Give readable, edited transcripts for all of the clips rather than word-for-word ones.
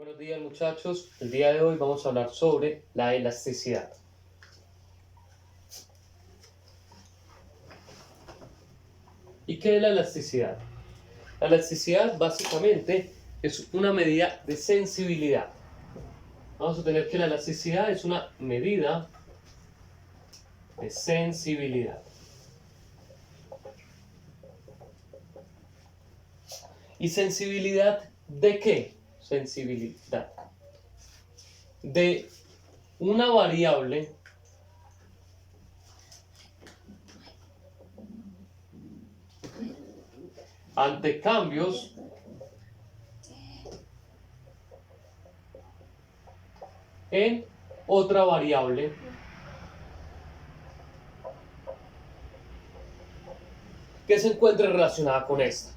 Buenos días muchachos, el día de hoy vamos a hablar sobre la elasticidad. ¿Y qué es la elasticidad? La elasticidad básicamente es una medida de sensibilidad. Vamos a tener que la elasticidad es una medida de sensibilidad. ¿Y sensibilidad de qué? Sensibilidad de una variable ante cambios en otra variable que se encuentre relacionada con esta.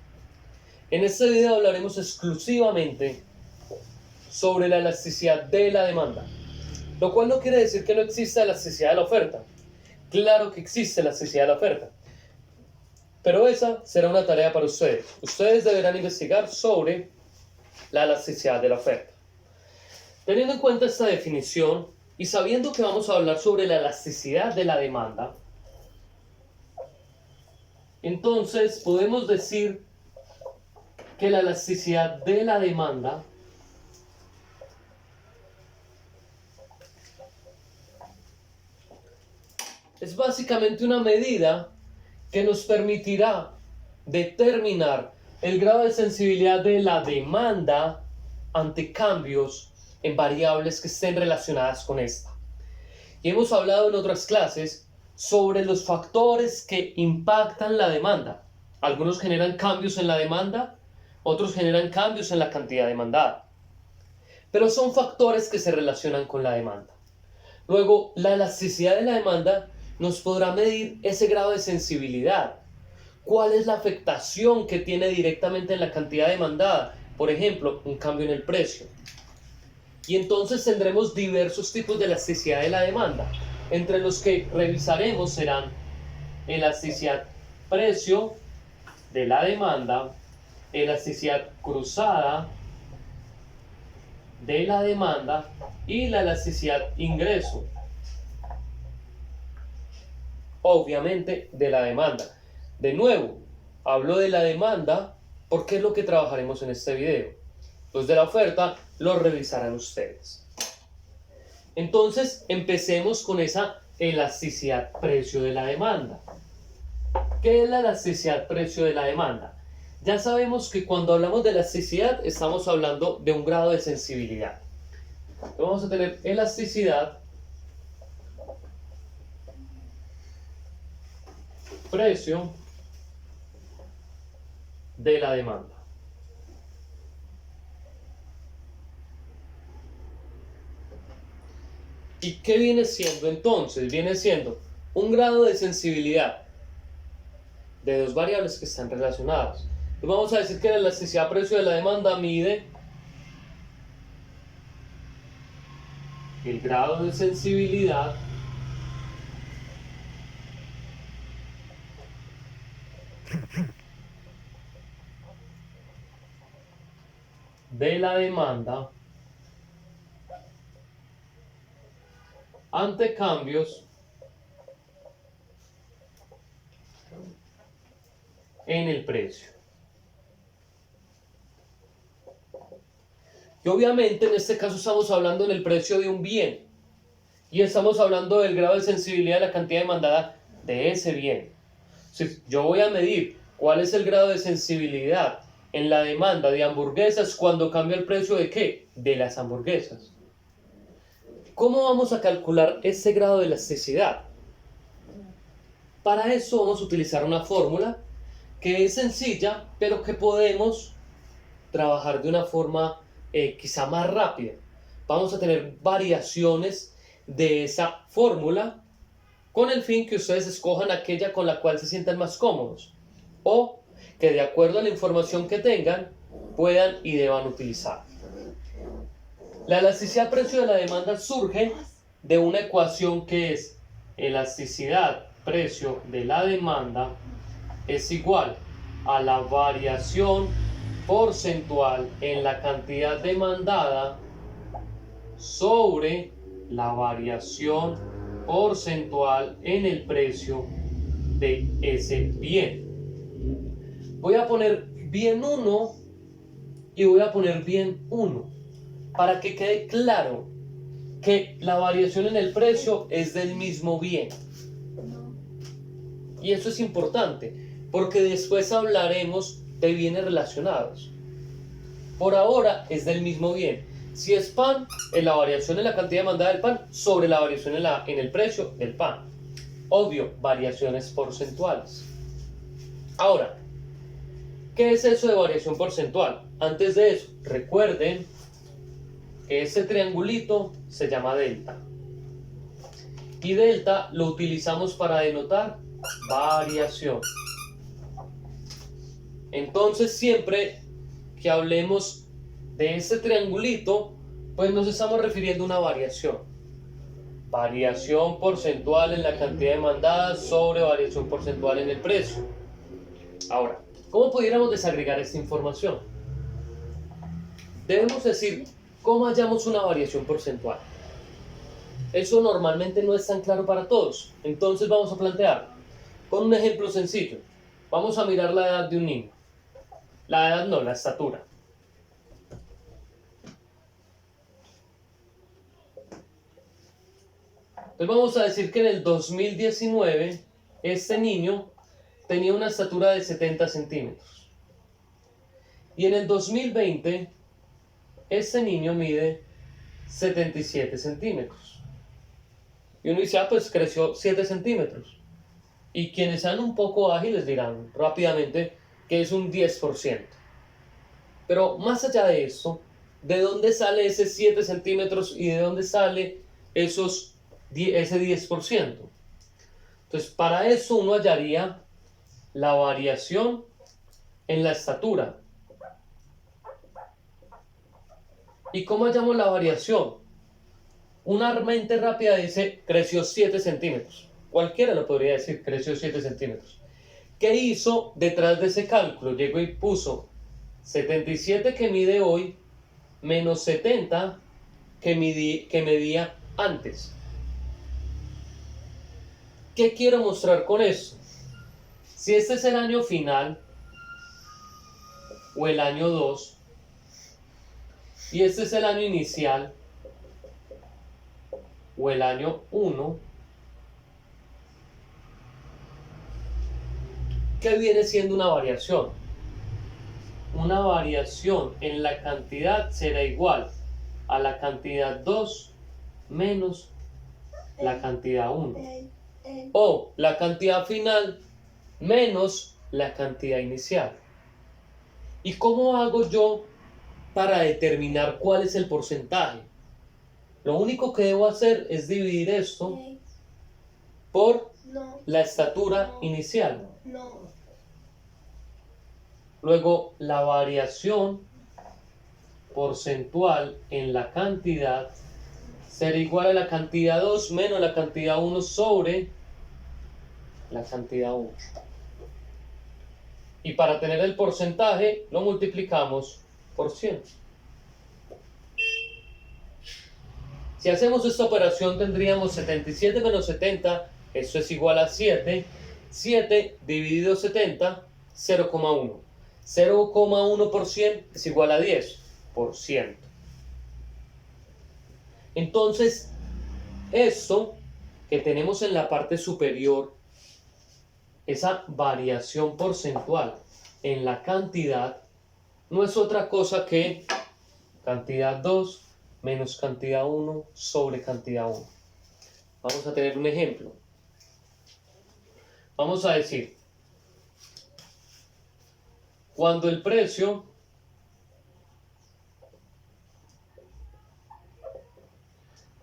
En este video hablaremos exclusivamente sobre la elasticidad de la demanda, lo cual no quiere decir que no exista elasticidad de la oferta. Claro que existe elasticidad de la oferta, pero esa será una tarea para ustedes. Ustedes deberán investigar sobre la elasticidad de la oferta. Teniendo en cuenta esta definición y sabiendo que vamos a hablar sobre la elasticidad de la demanda, entonces podemos decir que la elasticidad de la demanda es básicamente una medida que nos permitirá determinar el grado de sensibilidad de la demanda ante cambios en variables que estén relacionadas con esta. Y hemos hablado en otras clases sobre los factores que impactan la demanda. Algunos generan cambios en la demanda, otros generan cambios en la cantidad demandada. Pero son factores que se relacionan con la demanda. Luego, la elasticidad de la demanda nos podrá medir ese grado de sensibilidad. ¿Cuál es la afectación que tiene directamente en la cantidad demandada? Por ejemplo, un cambio en el precio. Y entonces tendremos diversos tipos de elasticidad de la demanda. Entre los que revisaremos serán elasticidad precio de la demanda, elasticidad cruzada de la demanda y la elasticidad ingreso, obviamente de la demanda. De nuevo, hablo de la demanda porque es lo que trabajaremos en este video. Los de la oferta los revisarán ustedes. Entonces, empecemos con esa elasticidad precio de la demanda. ¿Qué es la elasticidad precio de la demanda? Ya sabemos que cuando hablamos de elasticidad estamos hablando de un grado de sensibilidad. Vamos a tener elasticidad precio de la demanda. ¿Y qué viene siendo entonces? Viene siendo un grado de sensibilidad de dos variables que están relacionadas. Entonces vamos a decir que la elasticidad precio de la demanda mide el grado de sensibilidad de la demanda ante cambios en el precio. Y obviamente en este caso estamos hablando del precio de un bien y estamos hablando del grado de sensibilidad de la cantidad demandada de ese bien. Si yo voy a medir cuál es el grado de sensibilidad en la demanda de hamburguesas cuando cambia el precio de ¿qué? De las hamburguesas. ¿Cómo vamos a calcular ese grado de elasticidad? Para eso vamos a utilizar una fórmula que es sencilla, pero que podemos trabajar de una forma quizá más rápida. Vamos a tener variaciones de esa fórmula con el fin que ustedes escojan aquella con la cual se sientan más cómodos o que de acuerdo a la información que tengan puedan y deban utilizar. La elasticidad precio de la demanda surge de una ecuación que es elasticidad precio de la demanda es igual a la variación porcentual en la cantidad demandada sobre la variación porcentual en el precio de ese bien. Voy a poner bien 1 y voy a poner bien 1 para que quede claro que la variación en el precio es del mismo bien. Y eso es importante porque después hablaremos de bienes relacionados. Por ahora es del mismo bien. Si es pan, es la variación en la cantidad demandada del pan sobre la variación en el precio del pan. Obvio, variaciones porcentuales. Ahora, ¿qué es eso de variación porcentual? Antes de eso, recuerden que ese triangulito se llama delta. Y delta lo utilizamos para denotar variación. Entonces, siempre que hablemos de ese triangulito, pues nos estamos refiriendo a una variación. Variación porcentual en la cantidad demandada sobre variación porcentual en el precio. Ahora, ¿cómo pudiéramos desagregar esta información? Debemos decir cómo hallamos una variación porcentual. Eso normalmente no es tan claro para todos. Entonces vamos a plantear con un ejemplo sencillo. Vamos a mirar la edad de un niño. La edad no, la estatura. Entonces vamos a decir que en el 2019 este niño tenía una estatura de 70 centímetros. Y en el 2020 este niño mide 77 centímetros. Y uno dice, pues creció 7 centímetros. Y quienes sean un poco ágiles dirán rápidamente que es un 10%. Pero más allá de eso, ¿de dónde sale ese 7 centímetros y de dónde sale ese 10%? Entonces, para eso uno hallaría la variación en la estatura. ¿Y cómo hallamos la variación? Una mente rápida dice, creció 7 centímetros. Cualquiera lo podría decir, creció 7 centímetros. ¿Qué hizo detrás de ese cálculo? Llegó y puso 77 que mide hoy menos 70 que medía antes. ¿Qué quiero mostrar con eso? Si este es el año final o el año 2 y este es el año inicial o el año 1, ¿qué viene siendo una variación? Una variación en la cantidad será igual a la cantidad 2 menos la cantidad 1. O la cantidad final menos la cantidad inicial. ¿Y cómo hago yo para determinar cuál es el porcentaje? Lo único que debo hacer es dividir esto por la estatura inicial. Luego, la variación porcentual en la cantidad será igual a la cantidad 2 menos la cantidad 1 sobre la cantidad 1. Y para tener el porcentaje lo multiplicamos por 100. Si hacemos esta operación tendríamos 77 menos 70, eso es igual a 7. 7 dividido 70, 0,1. 0,1% es igual a 10%. Entonces, esto que tenemos en la parte superior, esa variación porcentual en la cantidad, no es otra cosa que cantidad 2 menos cantidad 1 sobre cantidad 1. Vamos a tener un ejemplo. Vamos a decir, cuando el precio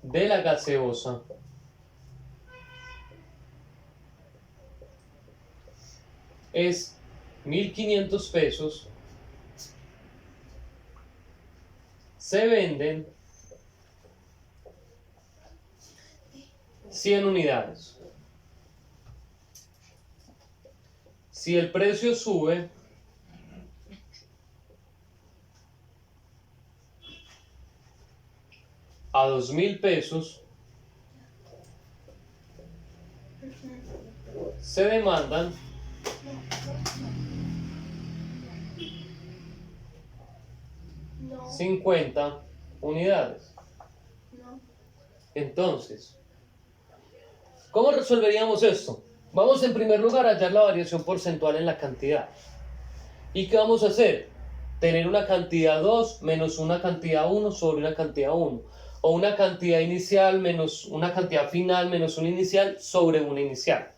de la gaseosa es 1.500 pesos, se venden 100 unidades. Si el precio sube, a 2.000 pesos, se demandan 50 unidades. Entonces, ¿cómo resolveríamos esto? Vamos en primer lugar a hallar la variación porcentual en la cantidad. ¿Y qué vamos a hacer? Tener una cantidad 2 menos una cantidad 1 sobre una cantidad 1. O una cantidad inicial menos una cantidad final menos una inicial sobre una inicial.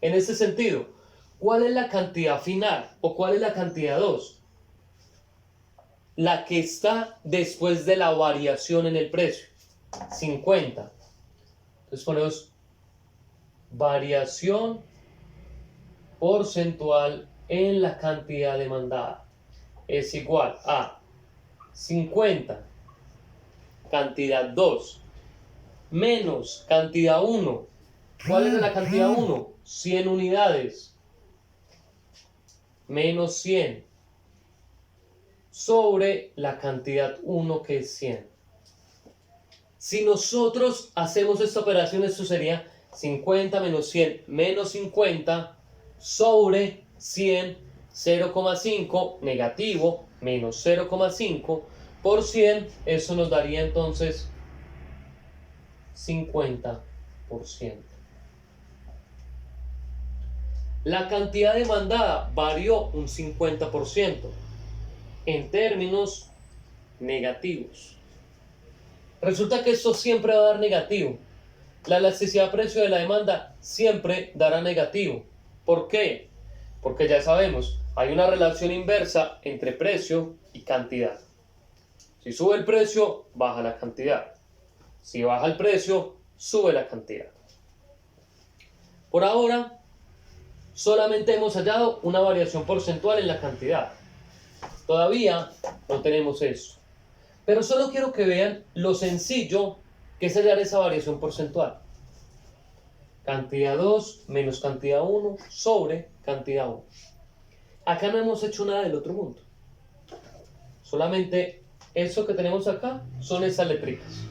En este sentido, ¿cuál es la cantidad final o cuál es la cantidad 2? La que está después de la variación en el precio, 50. Entonces ponemos variación porcentual en la cantidad demandada es igual a 50 cantidad 2 menos cantidad 1. ¿Cuál era la cantidad 1? 100 unidades menos 100 sobre la cantidad 1 que es 100. Si nosotros hacemos esta operación, esto sería 50 menos 100 menos 50 sobre 100, 0,5 negativo menos 0,5 por 100, eso nos daría entonces 50%. La cantidad demandada varió un 50% en términos negativos. Resulta que esto siempre va a dar negativo. La elasticidad precio de la demanda siempre dará negativo. ¿Por qué? Porque ya sabemos, hay una relación inversa entre precio y cantidad. Si sube el precio, baja la cantidad. Si baja el precio, sube la cantidad. Por ahora, solamente hemos hallado una variación porcentual en la cantidad. Todavía no tenemos eso. Pero solo quiero que vean lo sencillo que es hallar esa variación porcentual. Cantidad 2 menos cantidad 1 sobre cantidad 1. Acá no hemos hecho nada del otro mundo. Solamente eso que tenemos acá son esas letricas.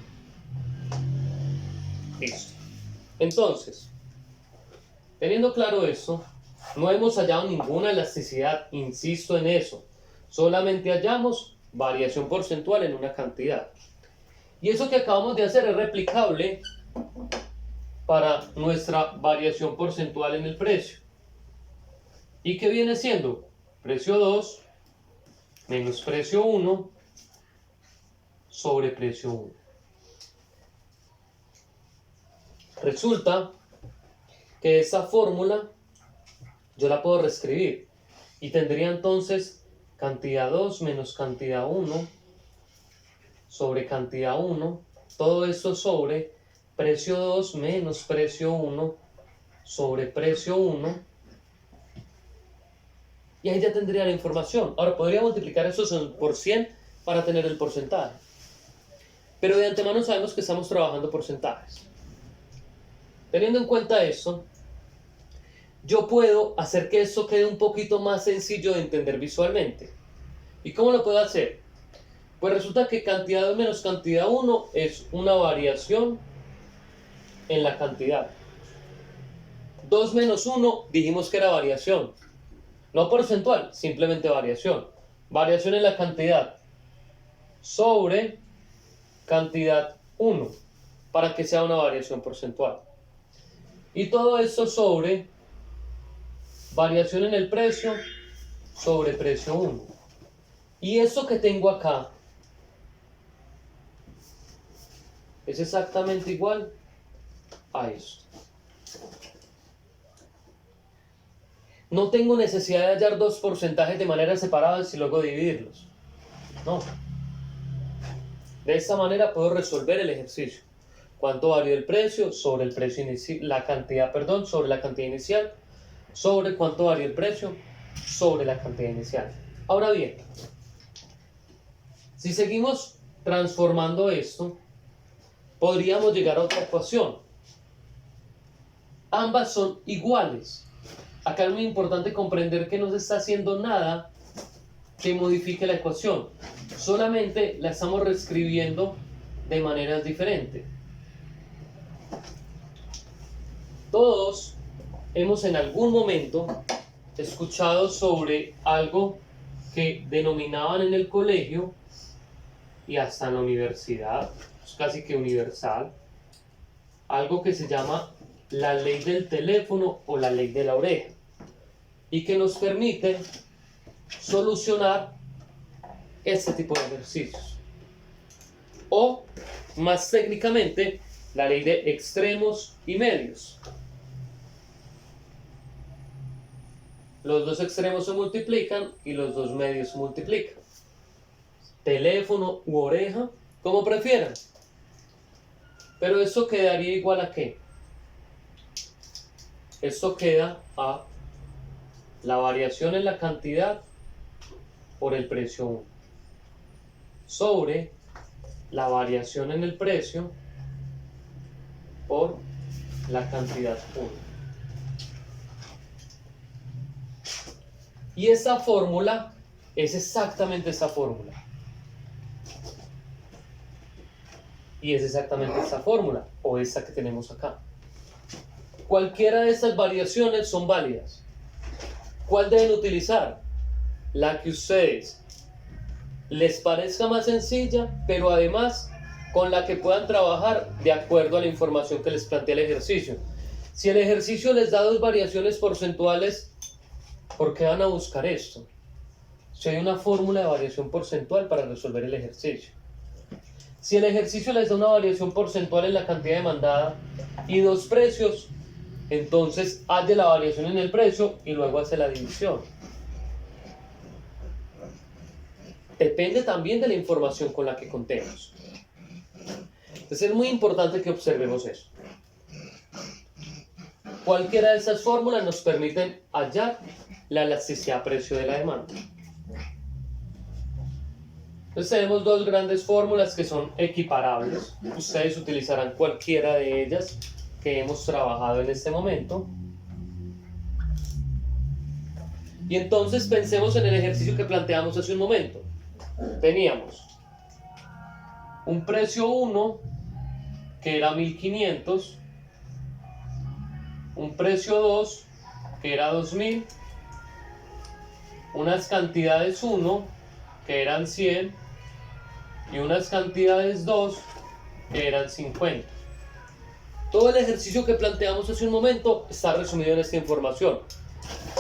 Listo. Entonces, teniendo claro eso, no hemos hallado ninguna elasticidad, insisto en eso. Solamente hallamos variación porcentual en una cantidad. Y eso que acabamos de hacer es replicable para nuestra variación porcentual en el precio. ¿Y qué viene siendo? Precio 2 menos precio 1 sobre precio 1. Resulta que esa fórmula yo la puedo reescribir y tendría entonces cantidad 2 menos cantidad 1 sobre cantidad 1, todo esto sobre precio 2 menos precio 1 sobre precio 1, y ahí ya tendría la información. Ahora podría multiplicar eso por 100 para tener el porcentaje, pero de antemano sabemos que estamos trabajando porcentajes. Teniendo en cuenta eso, yo puedo hacer que esto quede un poquito más sencillo de entender visualmente. ¿Y cómo lo puedo hacer? Pues resulta que cantidad 2 menos cantidad 1 es una variación en la cantidad. 2 menos 1 dijimos que era variación. No porcentual, simplemente variación. Variación en la cantidad sobre cantidad 1 para que sea una variación porcentual. Y todo esto sobre variación en el precio sobre precio 1. Y eso que tengo acá es exactamente igual a esto. No tengo necesidad de hallar dos porcentajes de manera separada y luego dividirlos. No. De esta manera puedo resolver el ejercicio. ¿Cuánto varió el precio sobre el precio inicial? La cantidad, perdón, sobre la cantidad inicial. Sobre cuánto varió el precio sobre la cantidad inicial. Ahora bien, si seguimos transformando esto, podríamos llegar a otra ecuación. Ambas son iguales. Acá es muy importante comprender que no se está haciendo nada que modifique la ecuación. Solamente la estamos reescribiendo de maneras diferentes. Todos hemos en algún momento escuchado sobre algo que denominaban en el colegio y hasta en la universidad, es casi que universal, algo que se llama la ley del teléfono o la ley de la oreja, y que nos permite solucionar este tipo de ejercicios. O, más técnicamente, la ley de extremos y medios. Los dos extremos se multiplican y los dos medios se multiplican. Teléfono u oreja, como prefieran. Pero esto quedaría igual a ¿qué? Esto queda a la variación en la cantidad por el precio 1 sobre la variación en el precio por la cantidad 1. Y esa fórmula es exactamente esa fórmula. Y es exactamente esta fórmula, o esta que tenemos acá. Cualquiera de estas variaciones son válidas. ¿Cuál deben utilizar? La que a ustedes les parezca más sencilla, pero además con la que puedan trabajar de acuerdo a la información que les plantea el ejercicio. Si el ejercicio les da dos variaciones porcentuales, ¿por qué van a buscar esto? Si hay una fórmula de variación porcentual para resolver el ejercicio. Si el ejercicio les da una variación porcentual en la cantidad demandada y dos precios, entonces halle la variación en el precio y luego hace la división. Depende también de la información con la que contemos. Entonces es muy importante que observemos eso. Cualquiera de estas fórmulas nos permiten hallar la elasticidad precio de la demanda. Entonces tenemos dos grandes fórmulas que son equiparables. Ustedes utilizarán cualquiera de ellas que hemos trabajado en este momento. Y entonces pensemos en el ejercicio que planteamos hace un momento. Teníamos un precio 1 que era 1500, un precio 2 que era 2000, unas cantidades 1 que eran 100 y unas cantidades 2 que eran 50. Todo el ejercicio que planteamos hace un momento está resumido en esta información.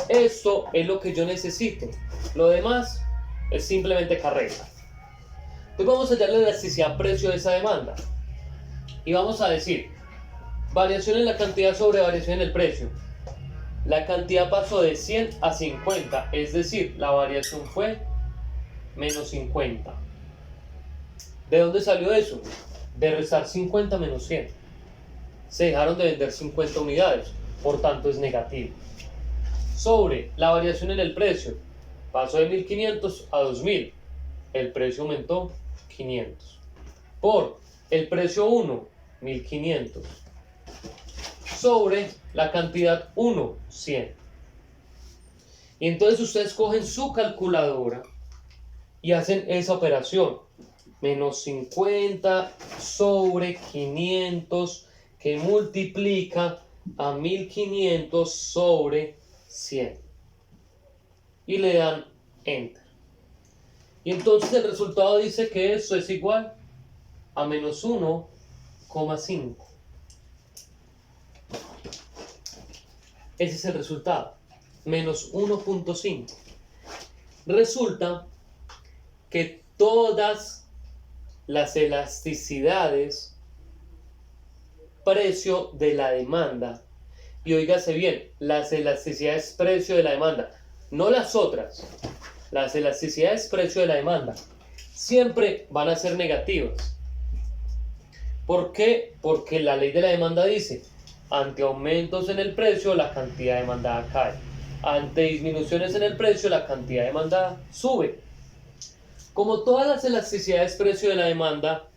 Esto es lo que yo necesito. Lo demás es simplemente carrera. Entonces vamos a hallar la elasticidad precio de esa demanda. Y vamos a decir, variación en la cantidad sobre variación en el precio. La cantidad pasó de 100 a 50, es decir, la variación fue menos 50. ¿De dónde salió eso? De restar 50 menos 100. Se dejaron de vender 50 unidades, por tanto es negativo. Sobre la variación en el precio, pasó de 1500 a 2000, el precio aumentó 500. Por el precio 1, 1500. Sobre la cantidad 1, 100. Y entonces ustedes cogen su calculadora y hacen esa operación. Menos 50 sobre 500 que multiplica a 1500 sobre 100. Y le dan Enter. Y entonces el resultado dice que eso es igual a menos 1,5. Ese es el resultado. Menos 1,5. Resulta que todas las elasticidades precio de la demanda, y óigase bien, las elasticidades precio de la demanda, no las otras, las elasticidades precio de la demanda siempre van a ser negativas. ¿Por qué? Porque la ley de la demanda dice, ante aumentos en el precio la cantidad demandada cae, ante disminuciones en el precio la cantidad demandada sube. Como todas las elasticidades precio de la demanda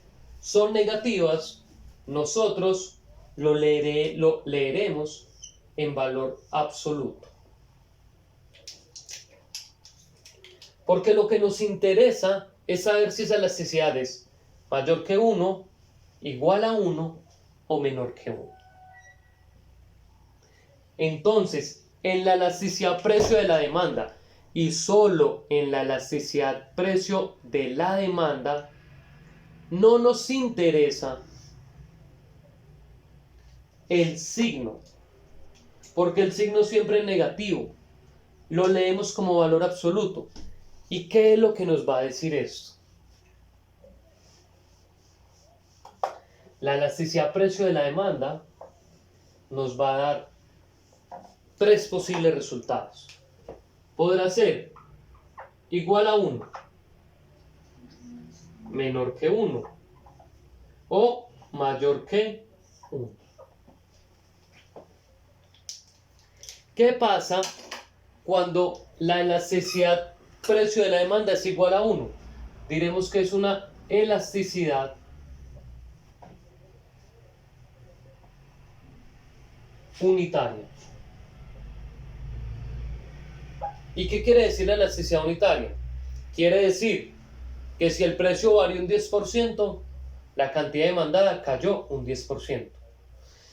son negativas, nosotros lo leeremos en valor absoluto. Porque lo que nos interesa es saber si esa elasticidad es mayor que 1 igual a 1 o menor que 1. Entonces, en la elasticidad precio de la demanda y solo en la elasticidad precio de la demanda, no nos interesa el signo, porque el signo siempre es negativo. Lo leemos como valor absoluto. ¿Y qué es lo que nos va a decir esto? La elasticidad precio de la demanda nos va a dar tres posibles resultados. Podrá ser igual a 1, menor que 1 o mayor que 1. ¿Qué pasa cuando la elasticidad precio de la demanda es igual a 1? Diremos que es una elasticidad unitaria. ¿Y qué quiere decir la elasticidad unitaria? Quiere decir que si el precio varió un 10%, la cantidad demandada cayó un 10%.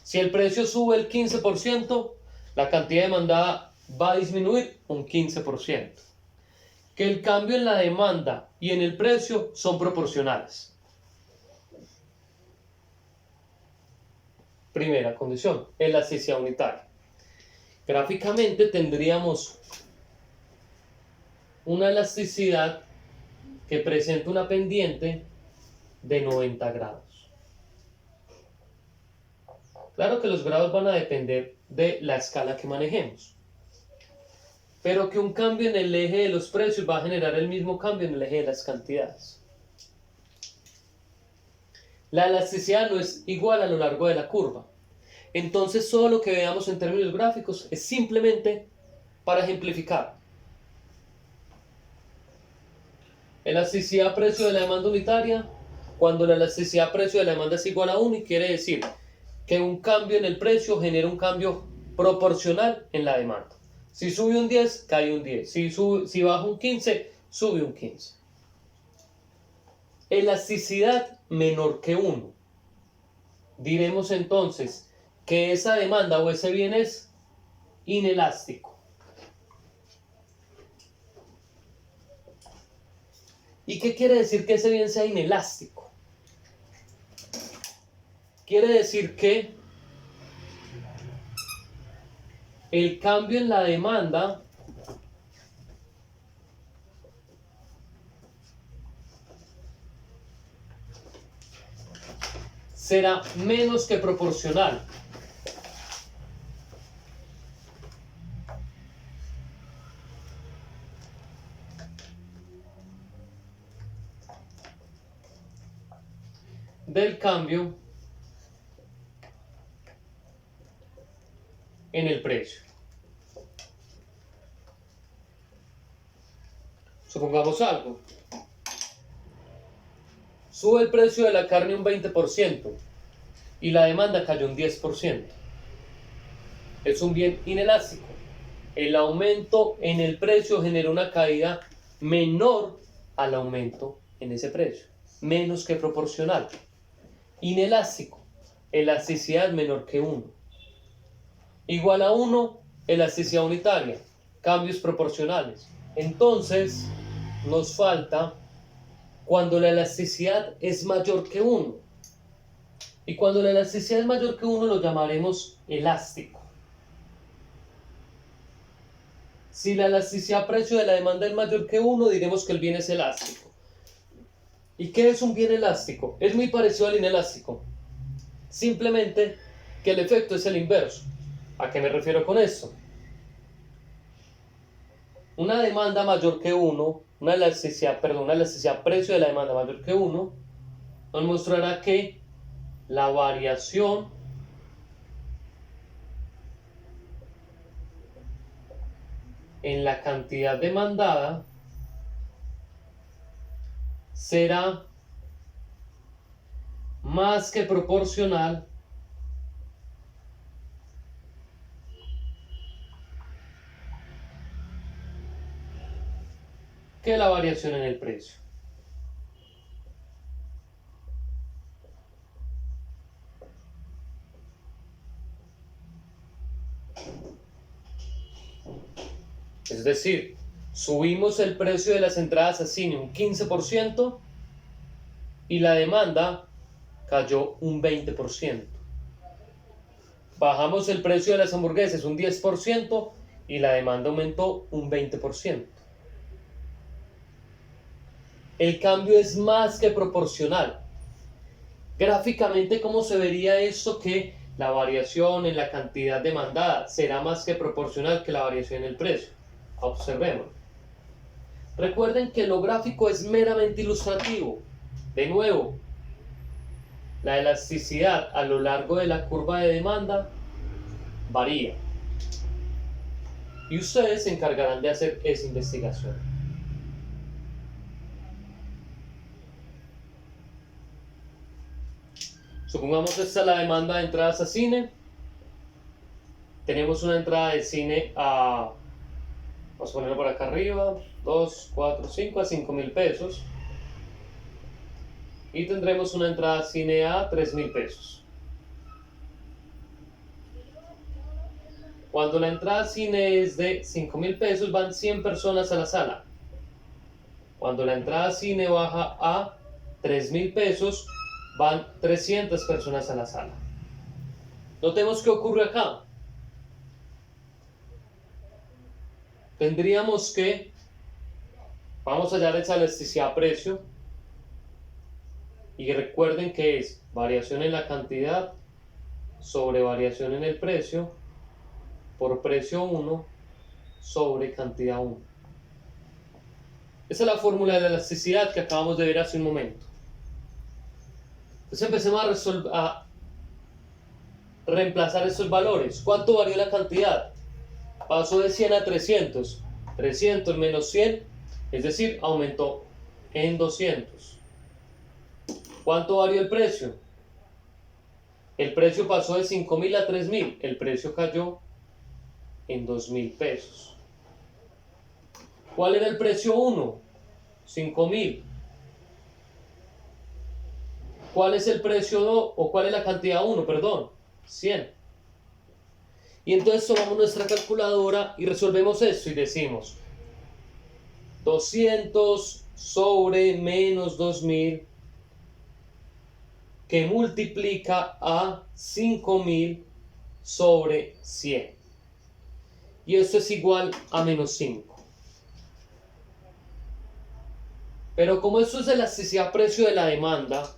Si el precio sube el 15%, la cantidad demandada va a disminuir un 15%. Que el cambio en la demanda y en el precio son proporcionales. Primera condición, elasticidad unitaria. Gráficamente tendríamos una elasticidad que presenta una pendiente de 90 grados. Claro que los grados van a depender de la escala que manejemos, pero que un cambio en el eje de los precios va a generar el mismo cambio en el eje de las cantidades. La elasticidad no es igual a lo largo de la curva. Entonces todo lo que veamos en términos gráficos es simplemente para ejemplificar. Elasticidad precio de la demanda unitaria, cuando la elasticidad precio de la demanda es igual a 1, y quiere decir que un cambio en el precio genera un cambio proporcional en la demanda. Si sube un 10, cae un 10. Si baja un 15, sube un 15. Elasticidad menor que 1. Diremos entonces que esa demanda o ese bien es inelástico. ¿Y qué quiere decir que ese bien sea inelástico? Quiere decir que el cambio en la demanda será menos que proporcional del cambio en el precio. Supongamos algo. Sube el precio de la carne un 20% y la demanda cayó un 10%. Es un bien inelástico. El aumento en el precio genera una caída menor al aumento en ese precio, menos que proporcional. Inelástico, elasticidad menor que 1. Igual a 1, elasticidad unitaria, cambios proporcionales. Entonces, nos falta cuando la elasticidad es mayor que 1. Y cuando la elasticidad es mayor que 1, lo llamaremos elástico. Si la elasticidad precio de la demanda es mayor que 1, diremos que el bien es elástico. ¿Y qué es un bien elástico? Es muy parecido al inelástico. Simplemente que el efecto es el inverso. ¿A qué me refiero con esto? Una demanda mayor que 1, una elasticidad precio de la demanda mayor que 1, nos mostrará que la variación en la cantidad demandada será más que proporcional que la variación en el precio. Es decir, subimos el precio de las entradas a cine un 15% y la demanda cayó un 20%. Bajamos el precio de las hamburguesas un 10% y la demanda aumentó un 20%. El cambio es más que proporcional. Gráficamente, ¿cómo se vería esto? Que la variación en la cantidad demandada será más que proporcional que la variación en el precio. Observemos. Recuerden que lo gráfico es meramente ilustrativo. De nuevo, la elasticidad a lo largo de la curva de demanda varía. Y ustedes se encargarán de hacer esa investigación. Supongamos esta es la demanda de entradas a cine. Tenemos una entrada de cine a, vamos a ponerlo por acá arriba, 2, 4, 5 a 5,000 pesos. Y tendremos una entrada a cine a 3,000 pesos. Cuando la entrada a cine es de 5,000 pesos, van 100 personas a la sala. Cuando la entrada a cine baja a 3,000 pesos, van 300 personas a la sala. Notemos qué ocurre acá. Tendríamos que, vamos a hallar esa elasticidad a precio, y recuerden que es variación en la cantidad sobre variación en el precio por precio 1 sobre cantidad 1. Esa es la fórmula de la elasticidad que acabamos de ver hace un momento. Entonces empecemos a reemplazar estos valores. ¿Cuánto varió la cantidad? Pasó de 100 a 300. 300 menos 100, es decir, aumentó en 200. ¿Cuánto varió el precio? El precio pasó de 5,000 a 3,000. El precio cayó en 2,000 pesos. ¿Cuál era el precio 1? 5,000. ¿Cuál es el precio 2? ¿O cuál es la cantidad 1? Perdón, 100. Y entonces tomamos nuestra calculadora y resolvemos esto y decimos 200 sobre menos 2,000 que multiplica a 5,000 sobre 100. Y esto es igual a menos 5. Pero como esto es elasticidad precio de la demanda,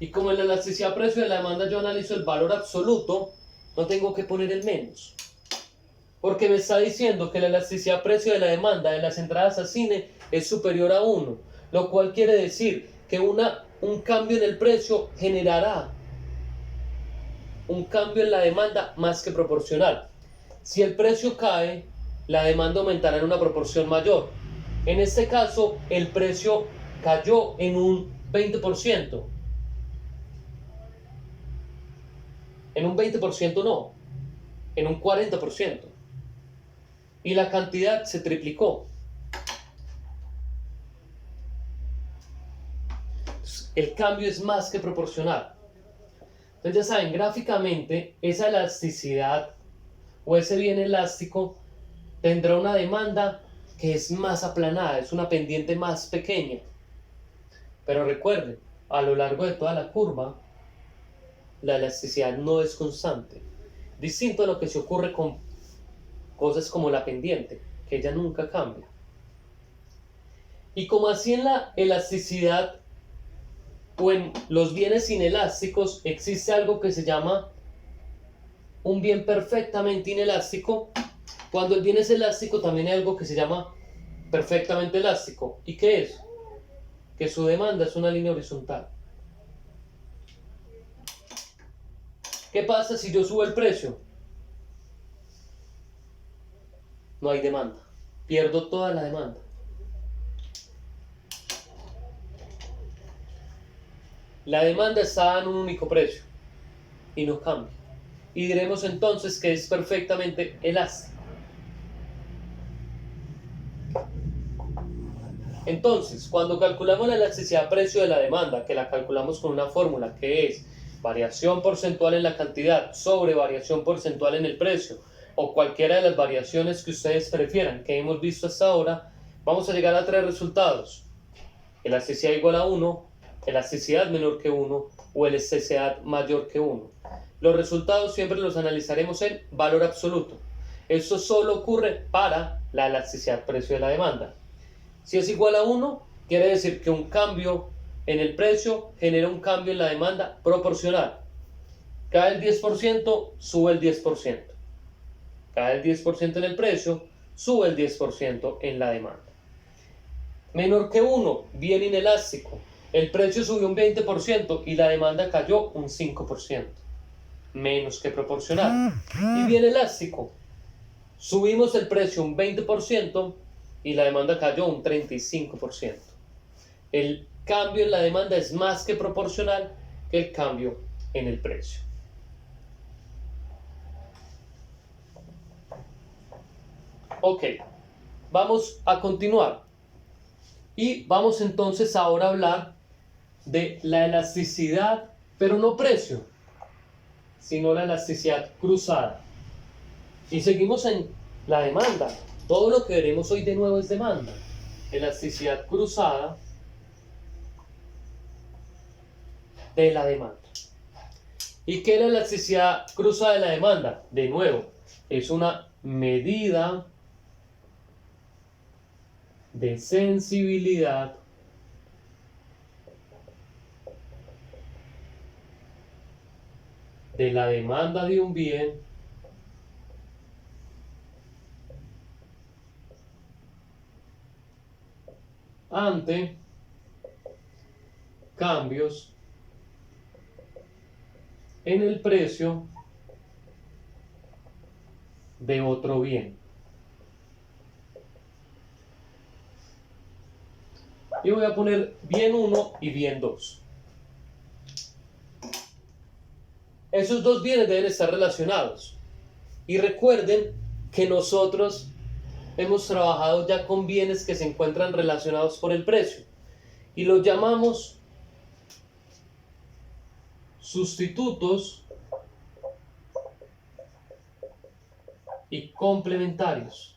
y como en la elasticidad precio de la demanda yo analizo el valor absoluto, no tengo que poner el menos. Porque me está diciendo que la elasticidad precio de la demanda de las entradas a cine es superior a 1. Lo cual quiere decir que un cambio en el precio generará un cambio en la demanda más que proporcional. Si el precio cae, la demanda aumentará en una proporción mayor. En este caso, el precio cayó en un 20%. En un 20% no, en un 40%. Y la cantidad se triplicó. El cambio es más que proporcional. Entonces ya saben, gráficamente esa elasticidad o ese bien elástico tendrá una demanda que es más aplanada, es una pendiente más pequeña. Pero recuerden, a lo largo de toda la curva, la elasticidad no es constante. Distinto a lo que se ocurre con cosas como la pendiente, que ella nunca cambia. Y como así en la elasticidad o en los bienes inelásticos existe algo que se llama un bien perfectamente inelástico, cuando el bien es elástico también hay algo que se llama perfectamente elástico. ¿Y qué es? Que su demanda es una línea horizontal. ¿Qué pasa si yo subo el precio? No hay demanda. Pierdo toda la demanda. La demanda está en un único precio y no cambia. Y diremos entonces que es perfectamente elástico. Entonces, cuando calculamos la elasticidad precio de la demanda, que la calculamos con una fórmula que es variación porcentual en la cantidad sobre variación porcentual en el precio, o cualquiera de las variaciones que ustedes prefieran que hemos visto hasta ahora, vamos a llegar a 3 resultados: elasticidad igual a 1, elasticidad menor que 1 o elasticidad mayor que 1. Los resultados siempre los analizaremos en valor absoluto. Esto solo ocurre para la elasticidad precio de la demanda. Si es igual a 1, quiere decir que un cambio en el precio genera un cambio en la demanda proporcional. Cae el 10%, sube el 10%. Cae el 10% en el precio, sube el 10% en la demanda. Menor que 1, bien inelástico. El precio subió un 20% y la demanda cayó un 5%. Menos que proporcional. Y bien elástico. Subimos el precio un 20% y la demanda cayó un 35%. El cambio en la demanda es más que proporcional que el cambio en el precio. Ok, vamos a continuar. Y vamos entonces ahora a hablar de la elasticidad, pero no precio, sino la elasticidad cruzada. Y seguimos en la demanda. Todo lo que veremos hoy de nuevo es demanda. Elasticidad cruzada de la demanda. ¿Y qué es la elasticidad cruzada de la demanda? De nuevo, es una medida de sensibilidad de la demanda de un bien ante cambios en el precio de otro bien. Y voy a poner bien 1 y bien 2. Esos dos bienes deben estar relacionados. Y recuerden que nosotros hemos trabajado ya con bienes que se encuentran relacionados por el precio. Y los llamamos sustitutos y complementarios.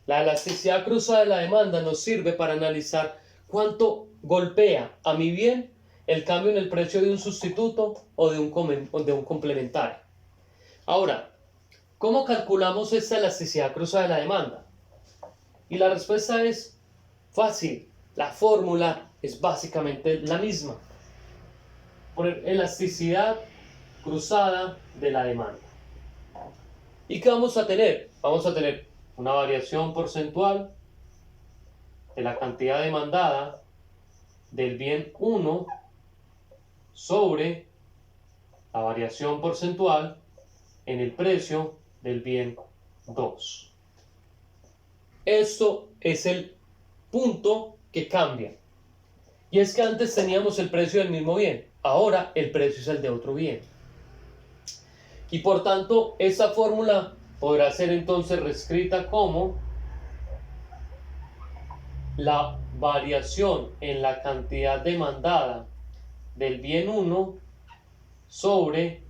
La elasticidad cruzada de la demanda nos sirve para analizar cuánto golpea a mi bien el cambio en el precio de un sustituto o de un complementario. Ahora, ¿cómo calculamos esta elasticidad cruzada de la demanda? Y la respuesta es fácil. La fórmula es básicamente la misma. Poner elasticidad cruzada de la demanda. ¿Y qué vamos a tener? Vamos a tener una variación porcentual de la cantidad demandada del bien 1 sobre la variación porcentual en el precio del bien 2. Esto es el punto que cambia. Y es que antes teníamos el precio del mismo bien, ahora el precio es el de otro bien. Y por tanto, esta fórmula podrá ser entonces reescrita como la variación en la cantidad demandada del bien 1 sobre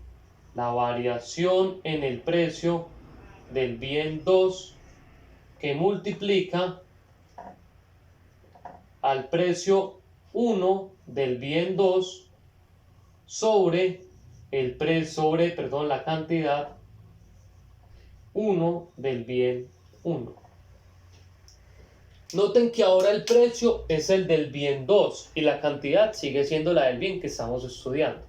la variación en el precio del bien 2 que multiplica al precio 1 del bien 2 sobre la cantidad 1 del bien 1. Noten que ahora el precio es el del bien 2 y la cantidad sigue siendo la del bien que estamos estudiando.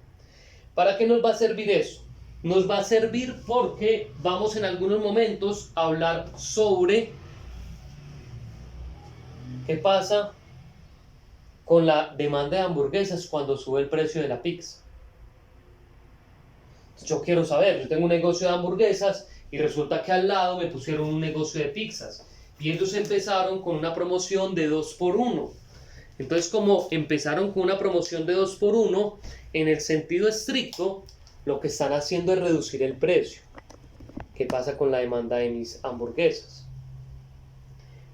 ¿Para qué nos va a servir eso? Nos va a servir porque vamos en algunos momentos a hablar sobre qué pasa con la demanda de hamburguesas cuando sube el precio de la pizza. Yo quiero saber, yo tengo un negocio de hamburguesas y resulta que al lado me pusieron un negocio de pizzas y ellos empezaron con una promoción de 2x1. Entonces, como empezaron con una promoción de 2x1, en el sentido estricto lo que están haciendo es reducir el precio. ¿Qué pasa con la demanda de mis hamburguesas?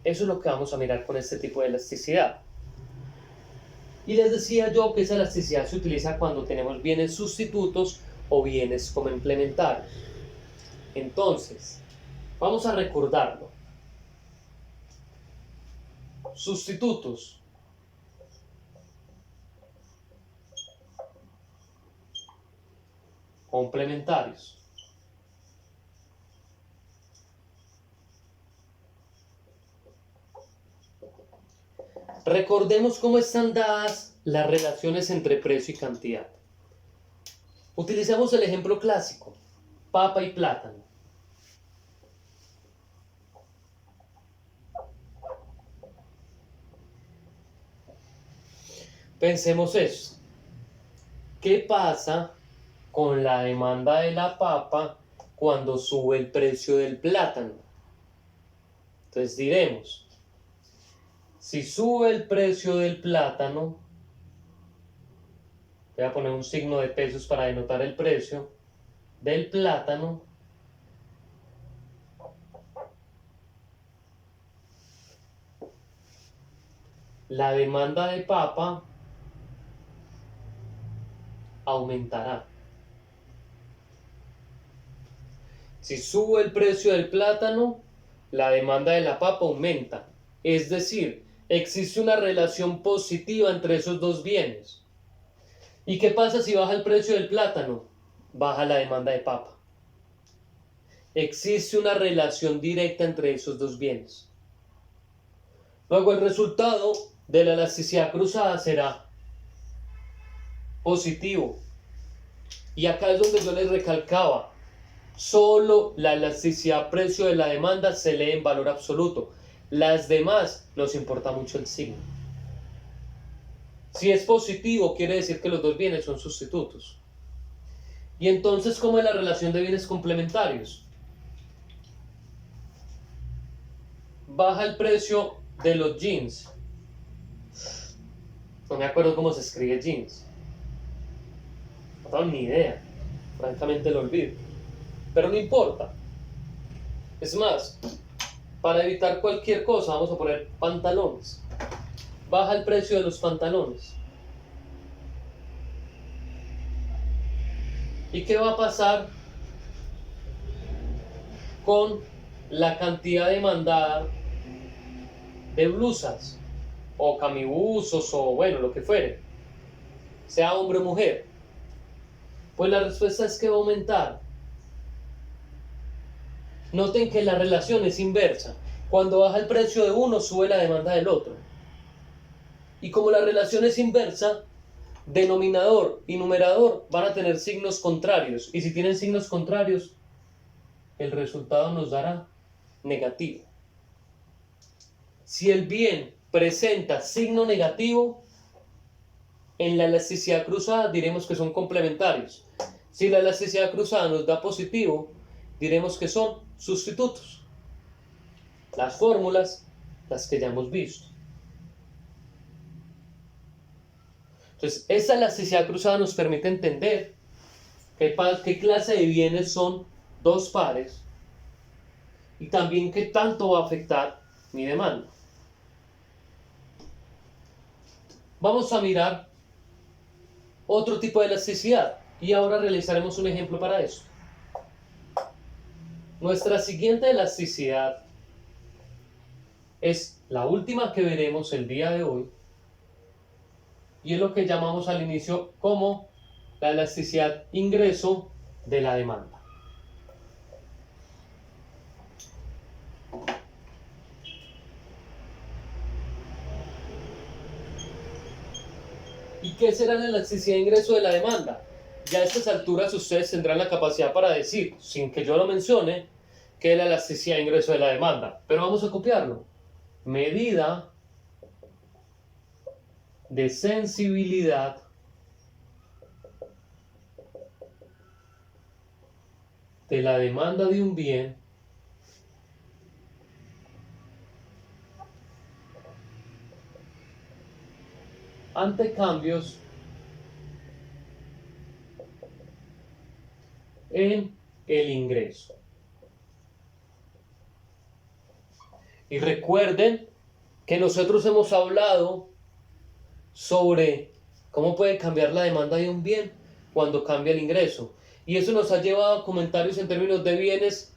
Eso es lo que vamos a mirar con este tipo de elasticidad. Y les decía yo que esa elasticidad se utiliza cuando tenemos bienes sustitutos o bienes complementarios. Entonces, vamos a recordarlo. Sustitutos. Complementarios. Recordemos cómo están dadas las relaciones entre precio y cantidad. Utilicemos el ejemplo clásico, papa y plátano. Pensemos eso. ¿Qué pasa con la demanda de la papa cuando sube el precio del plátano? Entonces diremos, si sube el precio del plátano, voy a poner un signo de pesos para denotar el precio del plátano, la demanda de papa aumentará. Si sube el precio del plátano, la demanda de la papa aumenta. Es decir, existe una relación positiva entre esos dos bienes. ¿Y qué pasa si baja el precio del plátano? Baja la demanda de papa. Existe una relación directa entre esos dos bienes. Luego el resultado de la elasticidad cruzada será positivo. Y acá es donde yo les recalcaba, solo la elasticidad precio de la demanda se lee en valor absoluto. Las demás nos importa mucho el signo. Si es positivo, quiere decir que los dos bienes son sustitutos. Y entonces, ¿cómo es la relación de bienes complementarios? Baja el precio de los jeans. No me acuerdo cómo se escribe jeans. No tengo ni idea. Francamente lo olvido. Pero no importa. Es más, para evitar cualquier cosa, vamos a poner pantalones. Baja el precio de los pantalones. ¿Y qué va a pasar con la cantidad demandada de blusas o camibuzos o bueno, lo que fuere, sea hombre o mujer? Pues la respuesta es que va a aumentar. Noten que la relación es inversa. Cuando baja el precio de uno, sube la demanda del otro. Y como la relación es inversa, denominador y numerador van a tener signos contrarios. Y si tienen signos contrarios, el resultado nos dará negativo. Si el bien presenta signo negativo, en la elasticidad cruzada diremos que son complementarios. Si la elasticidad cruzada nos da positivo, diremos que son sustitutos. Las fórmulas, las que ya hemos visto. Entonces, esta elasticidad cruzada nos permite entender qué clase de bienes son dos pares y también qué tanto va a afectar mi demanda. Vamos a mirar otro tipo de elasticidad y ahora realizaremos un ejemplo para eso. Nuestra siguiente elasticidad es la última que veremos el día de hoy y es lo que llamamos al inicio como la elasticidad ingreso de la demanda. ¿Y qué será la elasticidad de ingreso de la demanda? Ya a estas alturas ustedes tendrán la capacidad para decir, sin que yo lo mencione, qué es la elasticidad de ingreso de la demanda. Pero vamos a copiarlo. Medida de sensibilidad de la demanda de un bien ante cambios en el ingreso. Y recuerden que nosotros hemos hablado sobre cómo puede cambiar la demanda de un bien cuando cambia el ingreso. Y eso nos ha llevado a comentarios en términos de bienes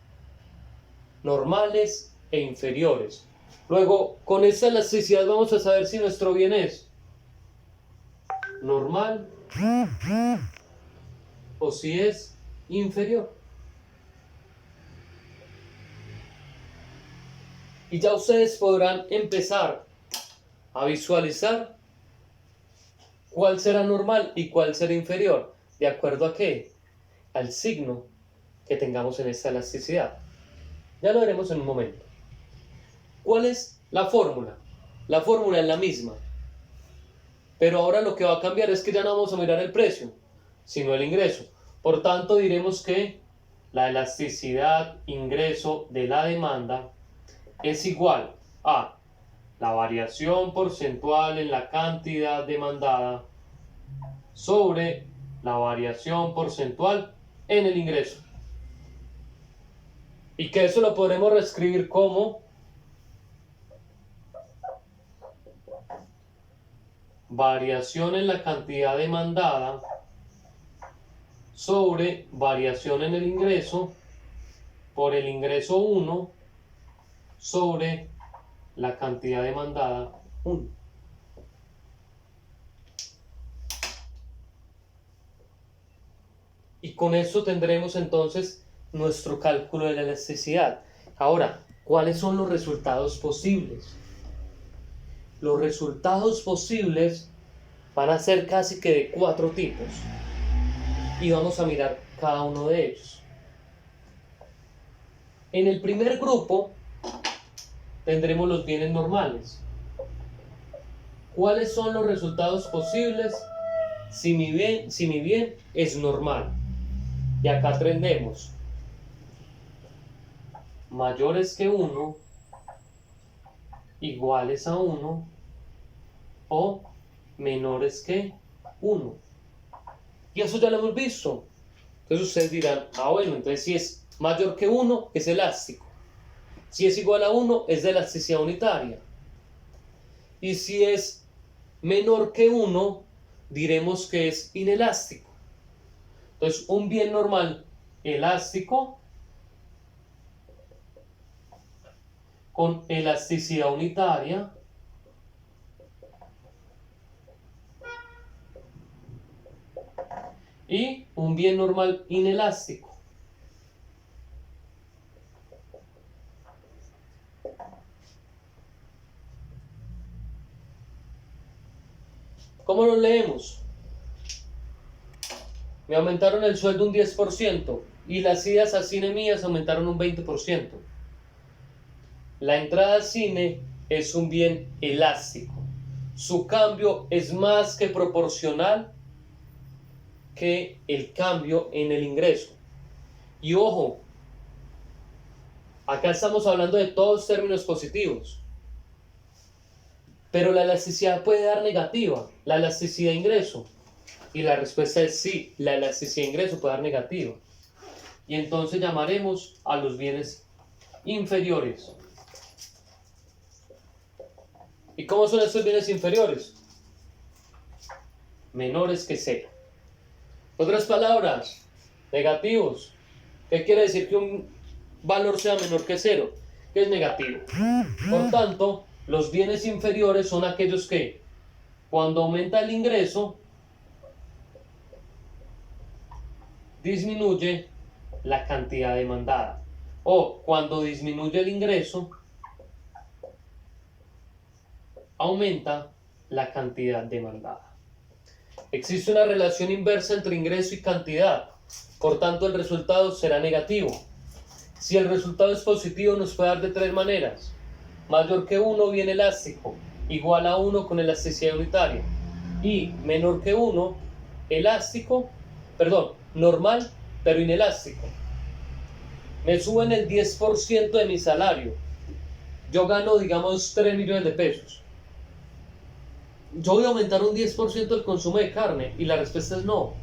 normales e inferiores. Luego, con esta elasticidad vamos a saber si nuestro bien es normal o si es inferior. Y ya ustedes podrán empezar a visualizar cuál será normal y cuál será inferior. ¿De acuerdo a qué? Al signo que tengamos en esta elasticidad. Ya lo veremos en un momento. ¿Cuál es la fórmula? La fórmula es la misma. Pero ahora lo que va a cambiar es que ya no vamos a mirar el precio, sino el ingreso. Por tanto, diremos que la elasticidad ingreso de la demanda es igual a la variación porcentual en la cantidad demandada sobre la variación porcentual en el ingreso. Y que eso lo podremos reescribir como variación en la cantidad demandada sobre variación en el ingreso por el ingreso 1 sobre la cantidad demandada 1. Y con eso tendremos entonces nuestro cálculo de la elasticidad. Ahora, ¿cuáles son los resultados posibles? Los resultados posibles van a ser casi que de 4 tipos. Y vamos a mirar cada uno de ellos. En el primer grupo tendremos los bienes normales. ¿Cuáles son los resultados posibles si mi bien es normal? Y acá tendremos mayores que 1, iguales a 1 o menores que 1. Y eso ya lo hemos visto. Entonces ustedes dirán, bueno, entonces si es mayor que 1 es elástico. Si es igual a 1 es de elasticidad unitaria. Y si es menor que 1 diremos que es inelástico. Entonces un bien normal elástico con elasticidad unitaria y un bien normal inelástico. ¿Cómo lo leemos? Me aumentaron el sueldo un 10% y las idas al cine mías aumentaron un 20%. La entrada al cine es un bien elástico. Su cambio es más que proporcional que el cambio en el ingreso. Y ojo, acá estamos hablando de todos términos positivos. Pero la elasticidad puede dar negativa, la elasticidad de ingreso. Y la respuesta es sí, la elasticidad de ingreso puede dar negativa. Y entonces llamaremos a los bienes inferiores. ¿Y cómo son estos bienes inferiores? Menores que 0. Otras palabras, negativos. ¿Qué quiere decir que un valor sea menor que 0? Que es negativo. Por tanto, los bienes inferiores son aquellos que, cuando aumenta el ingreso, disminuye la cantidad demandada. O cuando disminuye el ingreso, aumenta la cantidad demandada. Existe una relación inversa entre ingreso y cantidad. Por tanto, el resultado será negativo. Si el resultado es positivo, nos puede dar de 3 maneras. Mayor que 1, bien elástico, igual a 1 con elasticidad unitaria. Y menor que 1, normal, pero inelástico. Me suben el 10% de mi salario. Yo gano, digamos, 3 millones de pesos. Yo voy a aumentar un 10% el consumo de carne. Y la respuesta es no.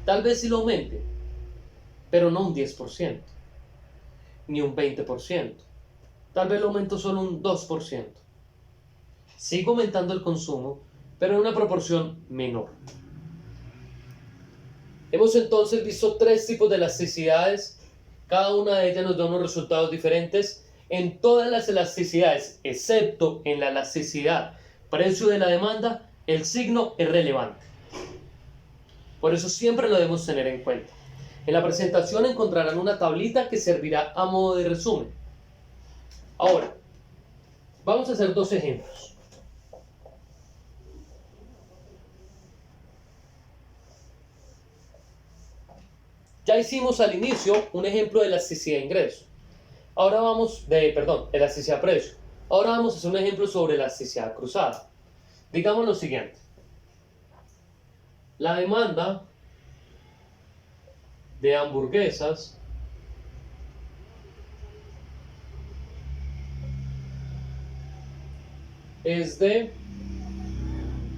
Tal vez sí lo aumente, pero no un 10%, ni un 20%. Tal vez lo aumento solo un 2%. Sigo aumentando el consumo, pero en una proporción menor. Hemos entonces visto tres tipos de elasticidades. Cada una de ellas nos da unos resultados diferentes. En todas las elasticidades, excepto en la elasticidad precio de la demanda, el signo es relevante. Por eso siempre lo debemos tener en cuenta. En la presentación encontrarán una tablita que servirá a modo de resumen. Ahora, vamos a hacer dos ejemplos. Ya hicimos al inicio un ejemplo de elasticidad de ingreso. Ahora elasticidad precio. Ahora vamos a hacer un ejemplo sobre elasticidad cruzada. Digamos lo siguiente. La demanda de hamburguesas es de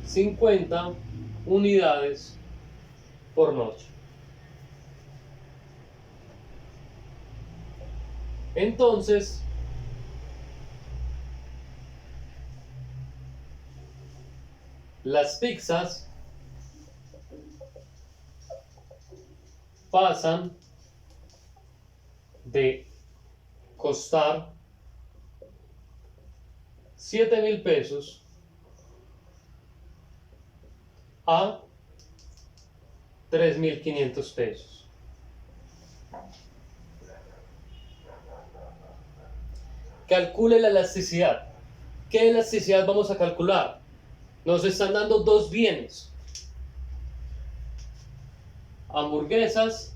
50 unidades por noche. Entonces, las pizzas pasan de costar 7.000 pesos a 3.500 pesos. Calcule la elasticidad. ¿Qué elasticidad vamos a calcular? Nos están dando dos bienes: hamburguesas,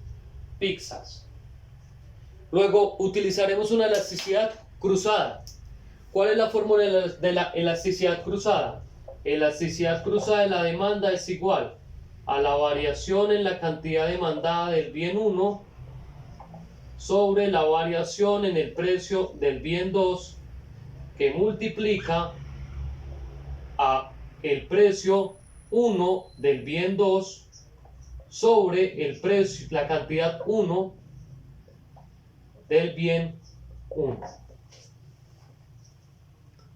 pizzas. Luego utilizaremos una elasticidad cruzada. ¿Cuál es la fórmula de la elasticidad cruzada? Elasticidad cruzada de la demanda es igual a la variación en la cantidad demandada del bien 1 sobre la variación en el precio del bien 2, que multiplica a el precio 1 del bien 2 sobre el precio, la cantidad 1 del bien 1.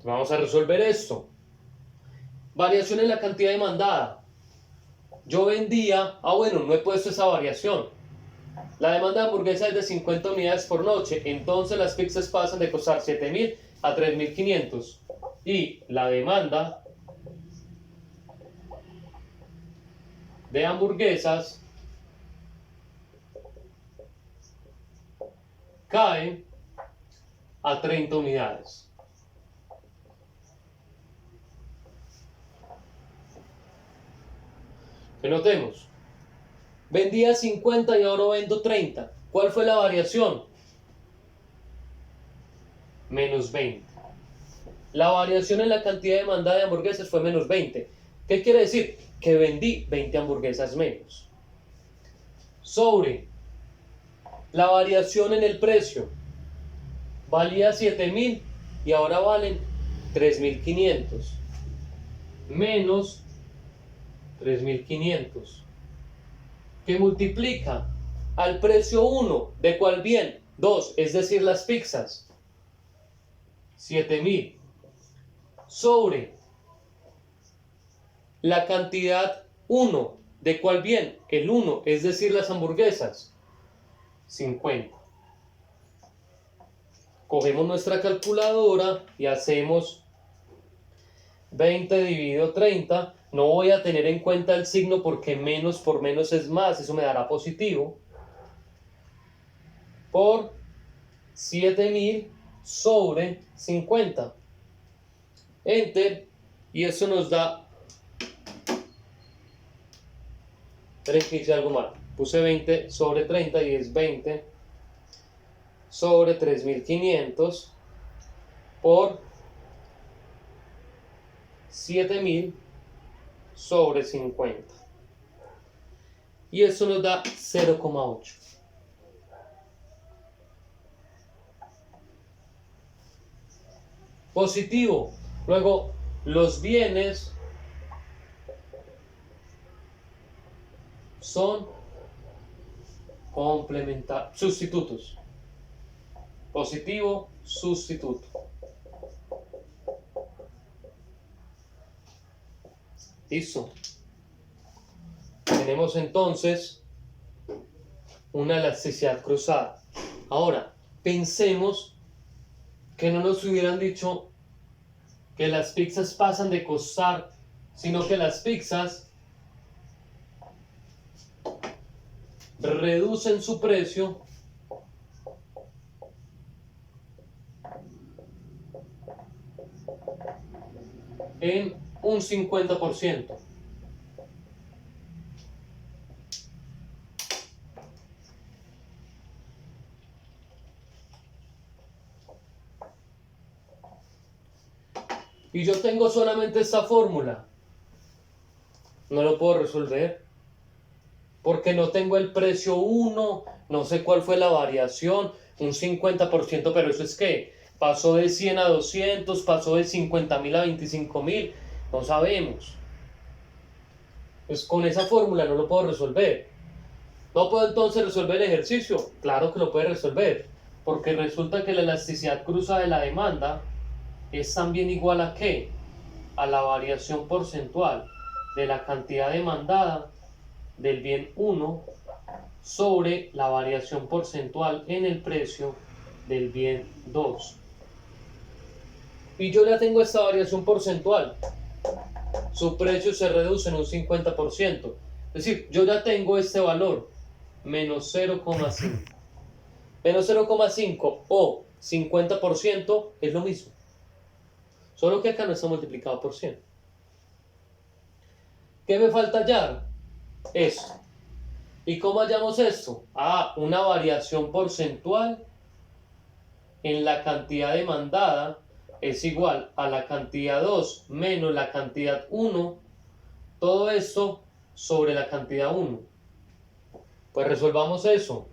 Vamos a resolver esto. Variación en la cantidad demandada. Yo vendía, no he puesto esa variación. La demanda de hamburguesa es de 50 unidades por noche, entonces las pizzas pasan de costar 7.000 a 3.500. Y la demanda de hamburguesas cae a 30 unidades. Que notemos. Vendía 50 y ahora vendo 30. ¿Cuál fue la variación? Menos 20. La variación en la cantidad demandada de hamburguesas fue menos 20. ¿Qué quiere decir? Que vendí 20 hamburguesas menos. Sobre la variación en el precio. Valía 7.000 y ahora valen 3.500. Menos 3.500. Que multiplica al precio 1, ¿de cuál bien? 2, es decir, las pizzas. 7.000 sobre la cantidad 1, ¿de cuál bien? El 1, es decir, las hamburguesas. 50. Cogemos nuestra calculadora y hacemos 20 dividido 30. No voy a tener en cuenta el signo porque menos por menos es más, eso me dará positivo. Por 7.000 sobre 50. Enter, y eso nos da... Esperen que hice algo mal. Puse 20 sobre 30 y es 20 sobre 3.500 por 7.000 sobre 50. Y eso nos da 0,8. Positivo. Luego, los bienes son complementarios, sustitutos. Positivo, sustituto. Listo. Tenemos entonces una elasticidad cruzada. Ahora, pensemos que no nos hubieran dicho que las pizzas pasan de costar, sino que las pizzas reducen su precio en un 50%. Y yo tengo solamente esta fórmula. No lo puedo resolver. Porque no tengo el precio 1, no sé cuál fue la variación, un 50%, pero eso es que pasó de 100 a 200, pasó de 50.000 a 25.000, no sabemos. Pues con esa fórmula no lo puedo resolver. ¿No puedo entonces resolver el ejercicio? Claro que lo puede resolver, porque resulta que la elasticidad cruzada de la demanda es también igual a ¿qué? A la variación porcentual de la cantidad demandada del bien 1 sobre la variación porcentual en el precio del bien 2. Y yo ya tengo esta variación porcentual. Su precio se reduce en un 50%. Es decir, yo ya tengo este valor, menos 0,5. Menos 0,5 o 50% es lo mismo. Solo que acá no está multiplicado por 100. ¿Qué me falta hallar? Esto. ¿Y cómo hallamos esto? Una variación porcentual en la cantidad demandada es igual a la cantidad 2 menos la cantidad 1, todo esto sobre la cantidad 1. Pues resolvamos eso.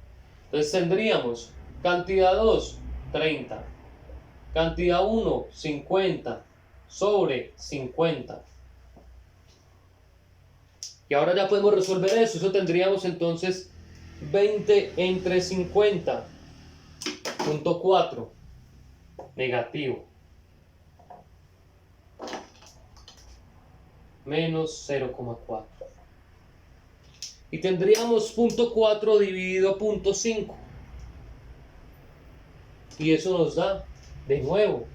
Entonces tendríamos cantidad 2, 30, cantidad 1, 50, sobre 50. Y ahora ya podemos resolver eso. Eso tendríamos entonces 20 entre 50, punto 4, negativo, menos 0,4. Y tendríamos punto 4 dividido punto 5. Y eso nos da, de nuevo,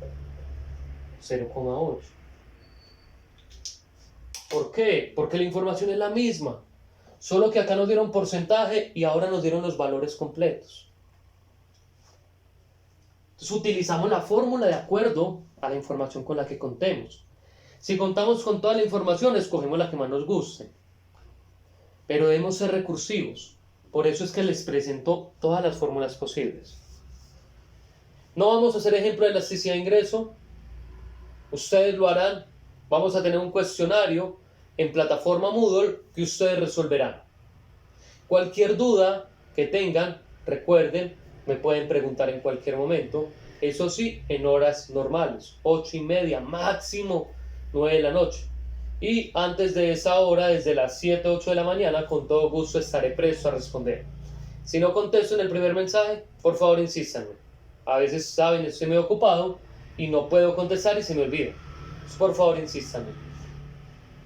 0,8. ¿Por qué? Porque la información es la misma. Solo que acá nos dieron porcentaje y ahora nos dieron los valores completos. Entonces utilizamos la fórmula de acuerdo a la información con la que contemos. Si contamos con toda la información, escogemos la que más nos guste. Pero debemos ser recursivos. Por eso es que les presento todas las fórmulas posibles. No vamos a hacer ejemplo de elasticidad de ingreso. Ustedes lo harán. Vamos a tener un cuestionario en plataforma Moodle que ustedes resolverán. Cualquier duda que tengan, recuerden, me pueden preguntar en cualquier momento. Eso sí, en horas normales, 8:30, máximo 9 de la noche. Y antes de esa hora, desde las 7, 8 de la mañana, con todo gusto estaré presto a responder. Si no contesto en el primer mensaje, por favor insístanme. A veces, saben, estoy medio ocupado y no puedo contestar y se me olvida. Por favor, insístanme.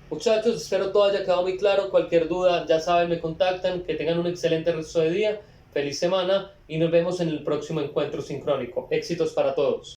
Muchachos, espero todo haya quedado muy claro. Cualquier duda, ya saben, me contactan. Que tengan un excelente resto de día. Feliz semana y nos vemos en el próximo encuentro sincrónico. Éxitos para todos.